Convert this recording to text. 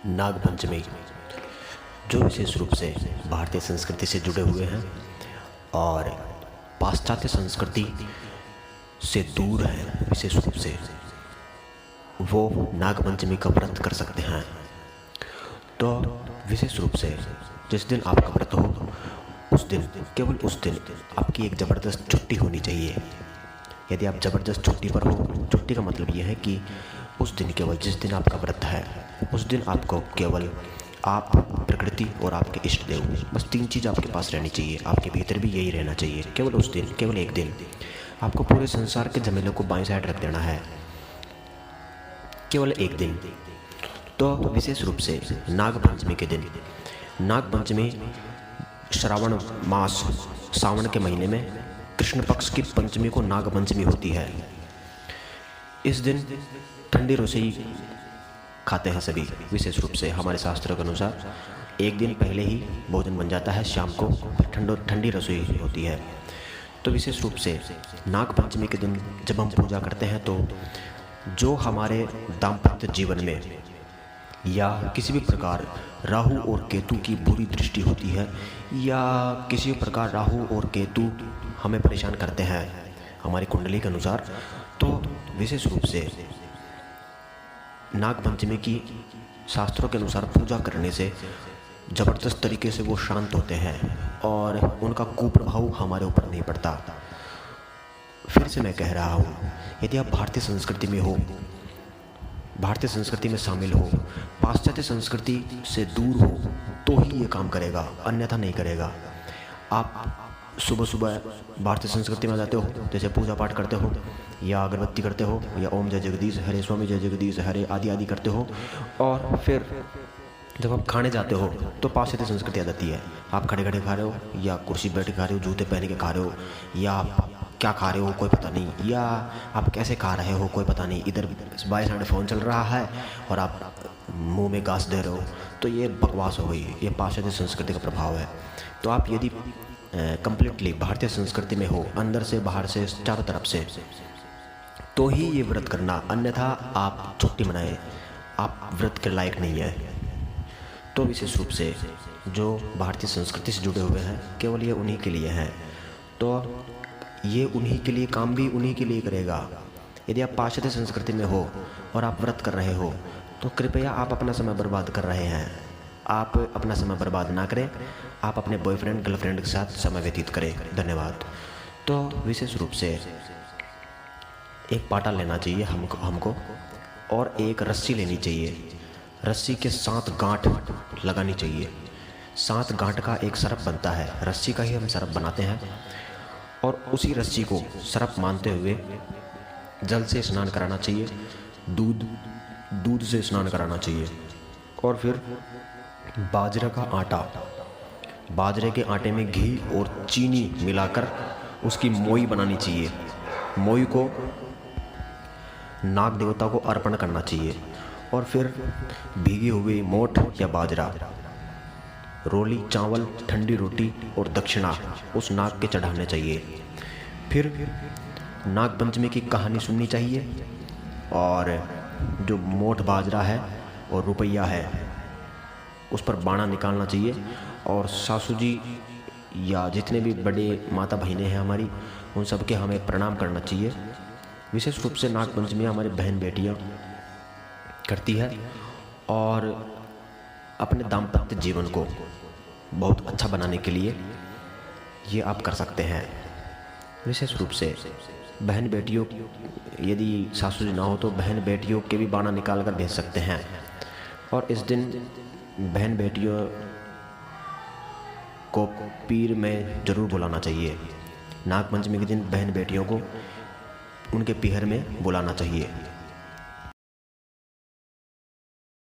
नागपंचमी जो विशेष रूप से भारतीय संस्कृति से जुड़े हुए हैं और पाश्चात्य संस्कृति से दूर है, विशेष रूप से वो नागपंचमी का व्रत कर सकते हैं। तो विशेष रूप से जिस दिन आपका व्रत हो उस दिन, केवल उस दिन आपकी एक ज़बरदस्त छुट्टी होनी चाहिए। यदि आप ज़बरदस्त छुट्टी पर हो, छुट्टी का मतलब ये है कि उस दिन, केवल जिस दिन आपका व्रत है उस दिन आपको केवल आप, प्रकृति और आपके इष्ट देव, बस 3 चीज़ आपके पास रहनी चाहिए। आपके भीतर भी यही रहना चाहिए। केवल उस दिन, केवल एक दिन आपको पूरे संसार के झमेलों को बाईं साइड रख देना है, केवल एक दिन। तो विशेष रूप से नागपंचमी के दिन, नागपंचमी श्रावण मास, सावन के महीने में कृष्ण पक्ष की पंचमी को नागपंचमी होती है। इस दिन ठंडी रसोई खाते हैं सभी। विशेष रूप से हमारे शास्त्रों के अनुसार एक दिन पहले ही भोजन बन जाता है, शाम को ठंडी रसोई होती है। तो विशेष रूप से नागपंचमी के दिन जब हम पूजा करते हैं तो जो हमारे दाम्पत्य जीवन में या किसी भी प्रकार राहु और केतु की बुरी दृष्टि होती है, या किसी भी प्रकार राहु और केतु हमें परेशान करते हैं हमारी कुंडली के अनुसार, तो विशेष रूप से नागपंचमी की शास्त्रों के अनुसार पूजा करने से ज़बरदस्त तरीके से वो शांत होते हैं और उनका कुप्रभाव हमारे ऊपर नहीं पड़ता। फिर से मैं कह रहा हूँ, यदि आप भारतीय संस्कृति में हो, भारतीय संस्कृति में शामिल हो, पाश्चात्य संस्कृति से दूर हो, तो ही ये काम करेगा, अन्यथा नहीं करेगा। आप सुबह सुबह भारतीय संस्कृति में जाते हो, जैसे पूजा पाठ करते हो या अगरबत्ती करते हो या ओम जय जगदीश हरे, स्वामी जय जगदीश हरे आदि आदि करते हो, और फिर जब आप खाने जाते हो तो पाश्चात्य संस्कृति आ जाती है। आप खड़े खड़े खा रहे हो या कुर्सी बैठ के खा रहे हो, जूते पहन के खा रहे हो, या आप क्या खा रहे हो कोई पता नहीं, या आप कैसे खा रहे हो कोई पता नहीं। इधर बाएं साइड फ़ोन चल रहा है और आप मुंह में घास दे रहे हो, तो ये बकवास हो गई, ये पाश्चात्य संस्कृति का प्रभाव है। तो आप यदि कंप्लीटली भारतीय संस्कृति में हो, अंदर से बाहर से चारों तरफ से, तो ही ये व्रत करना, अन्यथा आप छुट्टी मनाएं, आप व्रत के लायक नहीं है। तो विशेष रूप से जो भारतीय संस्कृति से जुड़े हुए हैं, केवल ये उन्हीं के लिए हैं। तो ये उन्हीं के लिए, काम भी उन्हीं के लिए करेगा। यदि आप पाश्चात्य संस्कृति में हो और आप व्रत कर रहे हो तो कृपया आप अपना समय बर्बाद कर रहे हैं। आप अपना समय बर्बाद ना करें, आप अपने बॉयफ्रेंड गर्लफ्रेंड के साथ समय व्यतीत करें। धन्यवाद। तो विशेष रूप से एक पाटा लेना चाहिए हमको और एक रस्सी लेनी चाहिए। रस्सी के 7 गांठ लगानी चाहिए। 7 गांठ का एक सरप बनता है, रस्सी का ही हम सरप बनाते हैं, और उसी रस्सी को सरप मानते हुए जल से स्नान कराना चाहिए, दूध से स्नान कराना चाहिए। और फिर बाजरे का आटा, बाजरे के आटे में घी और चीनी मिलाकर उसकी मोई बनानी चाहिए। मोई को नाग देवता को अर्पण करना चाहिए, और फिर भीगी हुई मोठ या बाजरा, रोली, चावल, ठंडी रोटी और दक्षिणा उस नाग के चढ़ाने चाहिए। फिर नागपंचमी की कहानी सुननी चाहिए, और जो मोठ बाजरा है और रुपया है उस पर बाणा निकालना चाहिए, और सासू जी या जितने भी बड़े माता बहनें हैं हमारी, उन सबके हमें प्रणाम करना चाहिए। विशेष रूप से नागपंचमी हमारी बहन बेटियां करती है, और अपने दाम्पत्य जीवन को बहुत अच्छा बनाने के लिए ये आप कर सकते हैं। विशेष रूप से बहन बेटियों, यदि सासू जी ना हो तो बहन बेटियों के भी बाणा निकाल कर भेज सकते हैं। और इस दिन बहन बेटियों को पीर में ज़रूर बुलाना चाहिए। नागपंचमी के दिन बहन बेटियों को उनके पीहर में बुलाना चाहिए।